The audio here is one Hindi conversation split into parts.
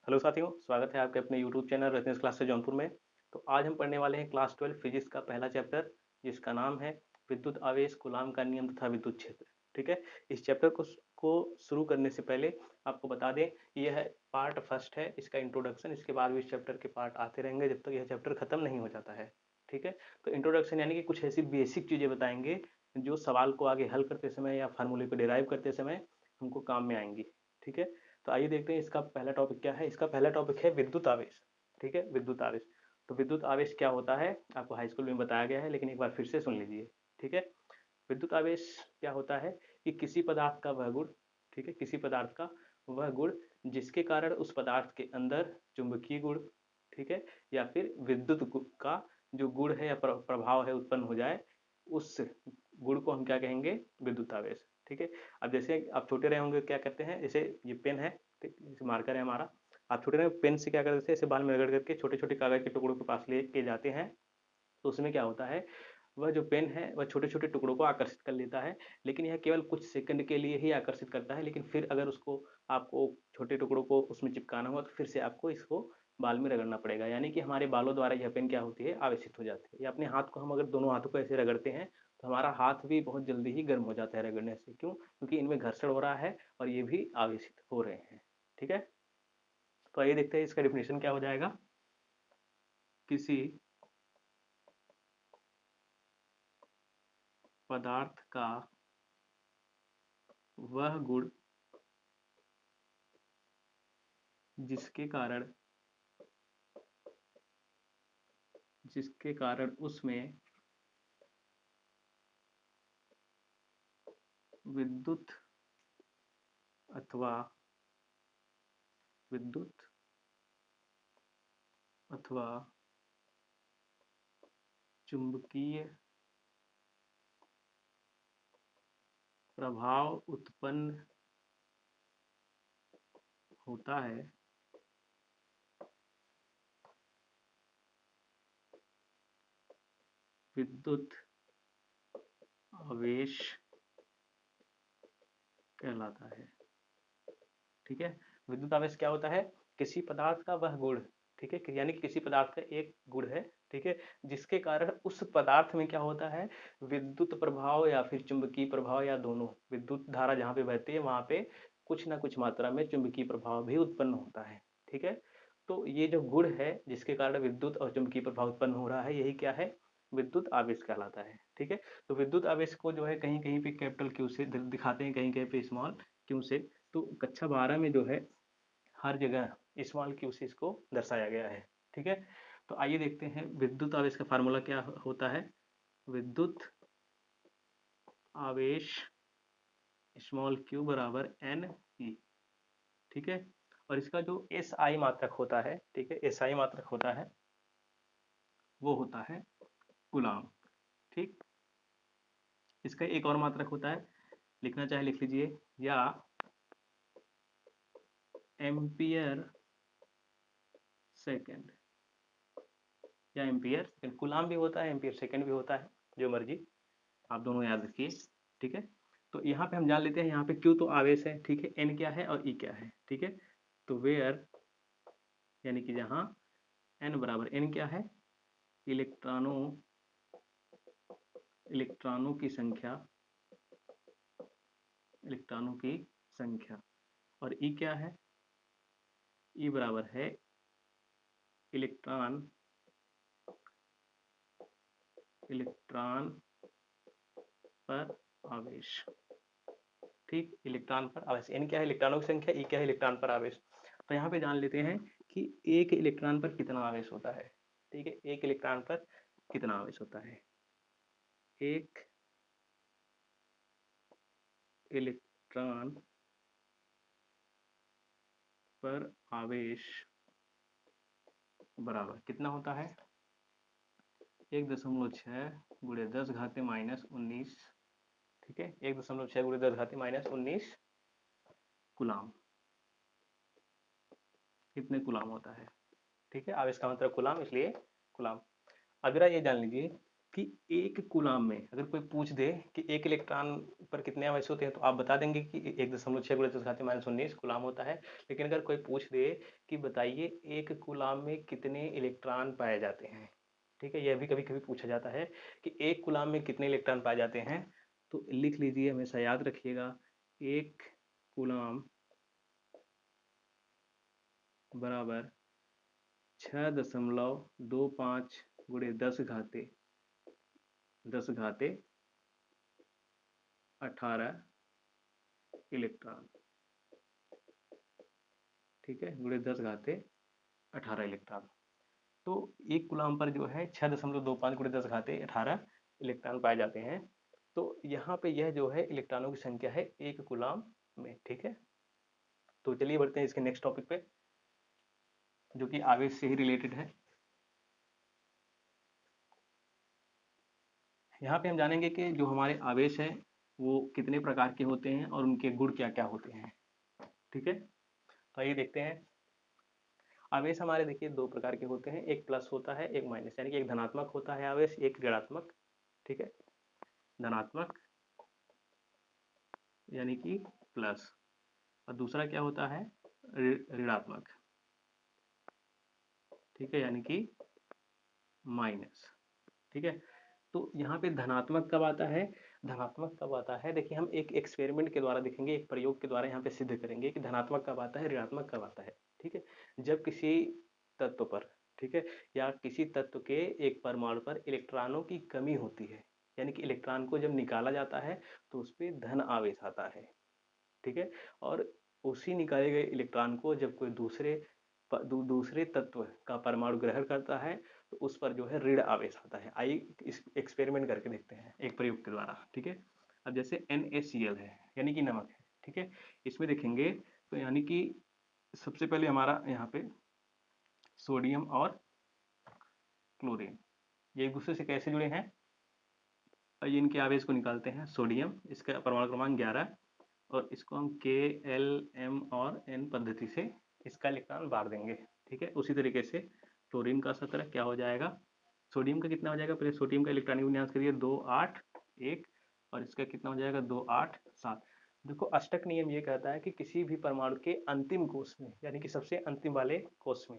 हेलो साथियों, स्वागत है आपके अपने यूट्यूब चैनल रत्नेश क्लास से जौनपुर में। तो आज हम पढ़ने वाले हैं क्लास 12 फिजिक्स का पहला चैप्टर, जिसका नाम है विद्युत आवेश, कूलाम का नियम तथा विद्युत क्षेत्र। ठीक है, इस चैप्टर को शुरू करने से पहले आपको बता दें, यह पार्ट फर्स्ट है, इसका इंट्रोडक्शन। इसके बाद भी इस चैप्टर के पार्ट आते रहेंगे जब तक यह चैप्टर खत्म नहीं हो जाता है। ठीक है, तो इंट्रोडक्शन यानी कि कुछ ऐसी बेसिक चीज़ें बताएंगे जो सवाल को आगे हल करते समय या फार्मूले को डिराइव करते समय हमको काम में आएंगी। ठीक है, तो आइए देखते हैं इसका पहला टॉपिक क्या है। इसका पहला टॉपिक है विद्युत आवेश। ठीक है, विद्युत आवेश। तो विद्युत आवेश क्या होता है आपको हाई स्कूल में बताया गया है, लेकिन एक बार फिर से सुन लीजिए। ठीक है, विद्युत आवेश क्या होता है कि किसी पदार्थ का वह गुण, ठीक है, किसी पदार्थ का वह गुण जिसके कारण उस पदार्थ के अंदर चुंबकीय गुण, ठीक है, या फिर विद्युत का जो गुण है या प्रभाव है उत्पन्न हो जाए, उस गुण को हम क्या कहेंगे? विद्युत आवेश। ठीक है, अब जैसे आप छोटे रहे होंगे क्या करते हैं, जैसे ये पेन है, ठीक, जैसे मार्कर है हमारा, आप छोटे रहे पेन से क्या करते थे, ऐसे बाल में रगड़ करके छोटे छोटे कागज के टुकड़ों के पास ले के जाते हैं। तो उसमें क्या होता है, वह जो पेन है वह छोटे छोटे टुकड़ों को आकर्षित कर लेता है, लेकिन यह केवल कुछ सेकंड के लिए ही आकर्षित करता है। लेकिन फिर अगर उसको आपको छोटे टुकड़ों को उसमें चिपकाना हुआ तो फिर से आपको इसको बाल में रगड़ना पड़ेगा। यानी कि हमारे बालों द्वारा यह पेन क्या होती है, आवेशित हो जाती है। या अपने हाथ को हम अगर दोनों हाथों को ऐसे रगड़ते हैं तो हमारा हाथ भी बहुत जल्दी ही गर्म हो जाता है रगड़ने से। क्यों? क्योंकि इनमें घर्षण हो रहा है और ये भी आवेशित हो रहे हैं। ठीक है, तो आइए देखते हैं इसका डिफिनेशन क्या हो जाएगा। किसी पदार्थ का वह गुण जिसके कारण उसमें विद्युत अथवा विद्युत अथवा चुंबकीय प्रभाव उत्पन्न होता है, विद्युत आवेश कहलाता है। ठीक है, विद्युत आवेश क्या होता है? किसी पदार्थ का वह गुण, ठीक है, यानी कि किसी पदार्थ का एक गुण है, ठीक है, जिसके कारण उस पदार्थ में क्या होता है, विद्युत प्रभाव या फिर चुंबकीय प्रभाव, या दोनों, विद्युत धारा जहाँ पे बहती है वहां पे कुछ ना कुछ मात्रा में चुंबकीय प्रभाव भी उत्पन्न होता है। ठीक है, तो ये जो गुण है जिसके कारण विद्युत और चुंबकीय प्रभाव उत्पन्न हो रहा है, यही क्या है? विद्युत आवेश कहलाता है। ठीक है, तो विद्युत आवेश को जो है कहीं कहीं पे कैपिटल क्यू से दिखाते हैं, कहीं कहीं पे स्मॉल क्यू से। तो कक्षा 12 में जो है हर जगह स्मॉल क्यू से इसको दर्शाया गया है। ठीक है, तो आइए देखते हैं विद्युत आवेश का फार्मूला क्या होता है। विद्युत आवेश स्मॉल क्यू बराबर एन ई। ठीक है, और इसका जो एस आई मात्रक होता है, ठीक है, एस आई मात्रक होता है, वो होता है कूलाम। ठीक, इसका एक और मात्रक होता है, लिखना चाहे लिख लीजिए, या एम्पियर सेकेंड, या एम्पियर सेकेंड। कूलाम भी होता है, एम्पियर सेकेंड भी होता है, जो मर्जी आप दोनों याद रखिए। ठीक है, तो यहाँ पे हम जान लेते हैं, यहाँ पे क्यू तो आवेश है, ठीक है, एन क्या है और ई क्या है। ठीक है, तो वेयर, यानी कि जहाँ एन बराबर, एन क्या है? इलेक्ट्रॉनों इलेक्ट्रॉनों की संख्या, इलेक्ट्रॉनों की संख्या, और ई क्या है? ई बराबर है इलेक्ट्रॉन इलेक्ट्रॉन पर आवेश। ठीक, इलेक्ट्रॉन पर आवेश, एन क्या है? इलेक्ट्रॉनों की संख्या, ई क्या है? इलेक्ट्रॉन पर आवेश। तो यहाँ पे जान लेते हैं कि एक इलेक्ट्रॉन पर कितना आवेश होता है। ठीक है, एक इलेक्ट्रॉन पर कितना आवेश होता है? एक इलेक्ट्रॉन पर आवेश बराबर कितना होता है? 1.6 गुणे 10 घाते माइनस 19। ठीक है, 1.6 गुणे 10 घाते माइनस 19 गुलाम, कितने गुलाम होता है? ठीक है, आवेश का मतलब गुलाम, इसलिए गुलाम। अगला ये जान लीजिए कि एक कूलाम में अगर कोई पूछ दे कि एक इलेक्ट्रॉन पर कितने आवेश होते हैं तो आप बता देंगे कि 1.6 × 10⁻⁹ कूलाम होता है। लेकिन अगर कोई पूछ दे कि बताइए एक कूलाम में कितने इलेक्ट्रॉन पाए जाते हैं, ठीक है, यह भी कभी कभी पूछा जाता है कि एक कूलाम में कितने इलेक्ट्रॉन पाए जाते हैं। तो लिख लीजिए, हमेशा याद रखिएगा, एक कूलाम बराबर 6.25 × 10⁻18 इलेक्ट्रॉन, ठीक है, गुणे 10⁻18 इलेक्ट्रॉन। तो एक कूलाम पर जो है 6.25 × 10⁻18 इलेक्ट्रॉन पाए जाते हैं। तो यहाँ पे यह जो है इलेक्ट्रॉनों की संख्या है एक कूलाम में, ठीक है। तो चलिए बढ़ते हैं इसके नेक्स्ट टॉपिक पे, जो कि आवेश से ही रिलेटेड है। यहाँ पे हम जानेंगे कि जो हमारे आवेश हैं वो कितने प्रकार के होते हैं और उनके गुण क्या क्या होते हैं, ठीक है। तो आइए देखते हैं। आवेश हमारे देखिए दो प्रकार के होते हैं, एक प्लस होता है, एक माइनस, यानी कि एक धनात्मक होता है आवेश, एक ऋणात्मक, ठीक है। धनात्मक यानी कि प्लस, और दूसरा क्या होता है, ऋणात्मक, ठीक है, यानी कि माइनस, ठीक है। तो यहाँ पे धनात्मक कब आता है, धनात्मक कब आता है, देखिए हम एक एक्सपेरिमेंट के द्वारा देखेंगे, एक प्रयोग के द्वारा यहाँ पे सिद्ध करेंगे कि धनात्मक कब आता है, ऋणात्मक कब आता है, ठीक है। जब किसी तत्व पर, ठीक है, या किसी तत्व के एक परमाणु पर इलेक्ट्रॉनों की कमी होती है, यानी कि इलेक्ट्रॉन को जब निकाला जाता है तो उस पर धन आवेश आता है, ठीक है। और उसी निकाले गए इलेक्ट्रॉन को जब कोई दूसरे तत्व का परमाणु ग्रहण करता है तो उस पर जो है ऋण आवेश आता है। आइए इस एक्सपेरिमेंट करके देखते हैं एक प्रयोग के द्वारा, ठीक है। अब जैसे NaCl है, यानी कि नमक है, ठीक है। इसमें देखेंगे तो यानी कि सबसे पहले हमारा यहाँ पे सोडियम और क्लोरीन ये एक दूसरे से कैसे जुड़े हैं, ये इनके आवेश को निकालते हैं। सोडियम, इसका परमाणु क्रमांक 11, और इसको हम K, L, M और N पद्धति से इसका इलेक्ट्रॉन बांट देंगे, ठीक है। उसी तरीके से क्लोरीन का 17 क्या हो जाएगा, सोडियम का कितना हो जाएगा, पहले सोडियम का इलेक्ट्रॉनिक विन्यास करिए, 2 8 1, और इसका कितना हो जाएगा, 2 8 7। देखो अष्टक नियम ये कहता है कि किसी भी परमाणु के अंतिम कोष में, यानी कि सबसे अंतिम वाले कोष में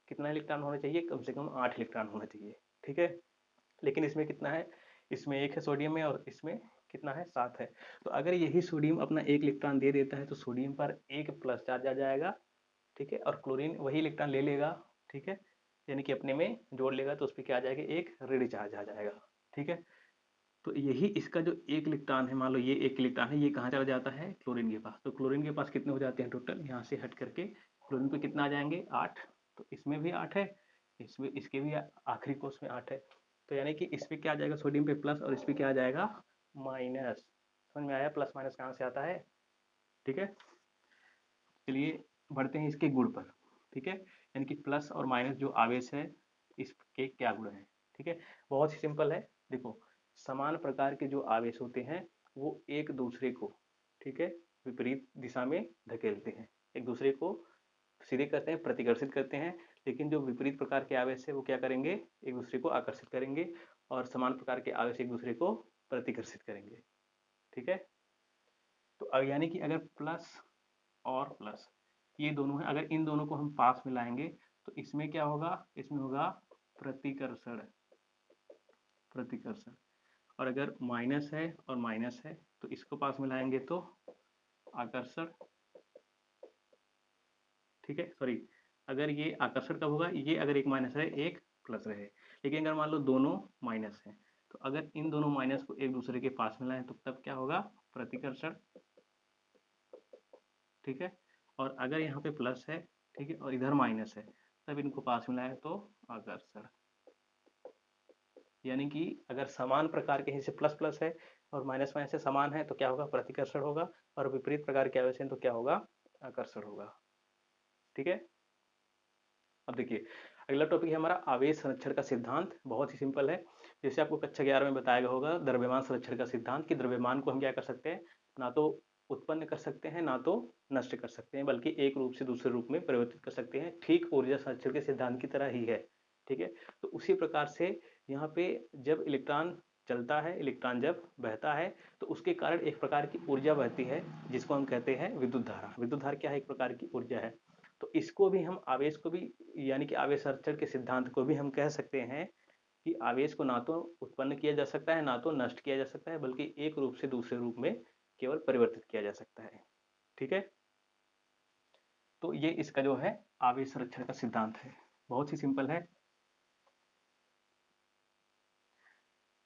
कितना इलेक्ट्रॉन होना चाहिए, कम से कम 8 इलेक्ट्रॉन होना चाहिए, ठीक है। लेकिन इसमें कितना है, इसमें 1 है सोडियम में, और इसमें कितना है, 7 है। तो अगर यही सोडियम अपना 1 इलेक्ट्रॉन दे देता है तो सोडियम पर एक प्लस चार्ज आ जाएगा, ठीक है, और क्लोरीन वही इलेक्ट्रॉन ले लेगा, ठीक है, यानी कि अपने में जोड़ लेगा, तो उस पर क्या आ जाएगा, एक ऋण चार्ज आ जाएगा, ठीक है। तो यही इसका जो एक इलेक्ट्रॉन है, मान लो ये एक इलेक्ट्रॉन है, ये कहाँ चला जाता है, क्लोरीन के पास। तो क्लोरीन के पास कितने हो जाते हैं टोटल, यहाँ से हट करके क्लोरीन पे कितना आ जाएंगे, 8। तो इसमें भी 8 है, इसमें इसके भी आखिरी कोष में 8 है। तो यानी कि इस पे क्या आ जाएगा, सोडियम पे प्लस, और इस पे क्या आ जाएगा, माइनस। समझ में आया प्लस माइनस कहाँ से आता है, ठीक है। चलिए बढ़ते हैं इसके गुण पर, ठीक है, यानी कि प्लस और माइनस जो आवेश है इसके क्या गुण है, ठीक है। बहुत ही सिंपल है, देखो समान प्रकार के जो आवेश होते हैं वो एक दूसरे को, ठीक है, विपरीत दिशा में धकेलते हैं, एक दूसरे को सीधे करते हैं, प्रतिकर्षित करते हैं। लेकिन जो विपरीत प्रकार के आवेश है वो क्या करेंगे, एक दूसरे को आकर्षित करेंगे, और समान प्रकार के आवेश एक दूसरे को प्रतिकर्षित करेंगे, ठीक है। तो यानी कि अगर प्लस और प्लस ये दोनों है, अगर इन दोनों को हम पास में लाएंगे तो इसमें क्या होगा, इसमें होगा प्रतिकर्षण, प्रतिकर्षण। और अगर माइनस है और माइनस है तो इसको पास में लाएंगे तो आकर्षण, ठीक है, सॉरी, अगर ये आकर्षण कब होगा, ये अगर एक माइनस है एक प्लस रहे। लेकिन अगर मान लो दोनों माइनस है तो अगर इन दोनों माइनस को एक दूसरे के पास में लाएं तो तब क्या होगा, प्रतिकर्षण, ठीक है। और अगर यहाँ पे प्लस है, ठीक है, और इधर माइनस है, तब इनको पास में लाएं तो आकर्षण। यानी कि अगर समान प्रकार के जैसे प्लस प्लस है और माइनस माइनस से समान है तो क्या होगा, प्रतिकर्षण होगा, और विपरीत प्रकार के आवेश हैं तो क्या होगा, आकर्षण होगा, ठीक है। अब देखिए अगला टॉपिक है हमारा आवेश संरक्षण का सिद्धांत। बहुत ही सिंपल है, जैसे आपको कक्षा 11 में बताया गया होगा द्रव्यमान संरक्षण का सिद्धांत, कि द्रव्यमान को हम क्या कर सकते हैं, ना तो उत्पन्न कर सकते हैं ना तो नष्ट कर सकते हैं, बल्कि एक रूप से दूसरे रूप में परिवर्तित कर सकते हैं, ठीक ऊर्जा संरक्षण के सिद्धांत की तरह ही है, ठीक है। तो उसी प्रकार से यहाँ पे जब इलेक्ट्रॉन चलता है, इलेक्ट्रॉन जब बहता है तो उसके कारण एक प्रकार की ऊर्जा बहती है जिसको हम कहते हैं विद्युत धारा। विद्युत धारा क्या है? एक प्रकार की ऊर्जा है। तो इसको भी हम आवेश को भी, यानी कि आवेश आरक्षण के सिद्धांत को भी हम कह सकते हैं कि आवेश को ना तो उत्पन्न किया जा सकता है ना तो नष्ट किया जा सकता है, बल्कि एक रूप से दूसरे रूप में केवल परिवर्तित किया जा सकता है। ठीक है, तो ये इसका जो है आवेश संरक्षण का सिद्धांत है, बहुत ही सिंपल है।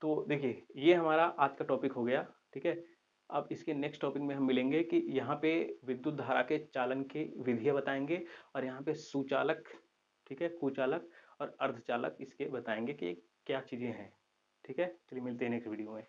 तो देखिए ये हमारा आज का टॉपिक हो गया। ठीक है, अब इसके नेक्स्ट टॉपिक में हम मिलेंगे कि यहाँ पे विद्युत धारा के चालन की विधियाँ बताएंगे और यहाँ पे सुचालक, ठीक है, कुचालक और अर्धचालक इसके बताएंगे कि क्या चीज़ें हैं। ठीक है, चलिए मिलते हैं नेक्स्ट वीडियो में।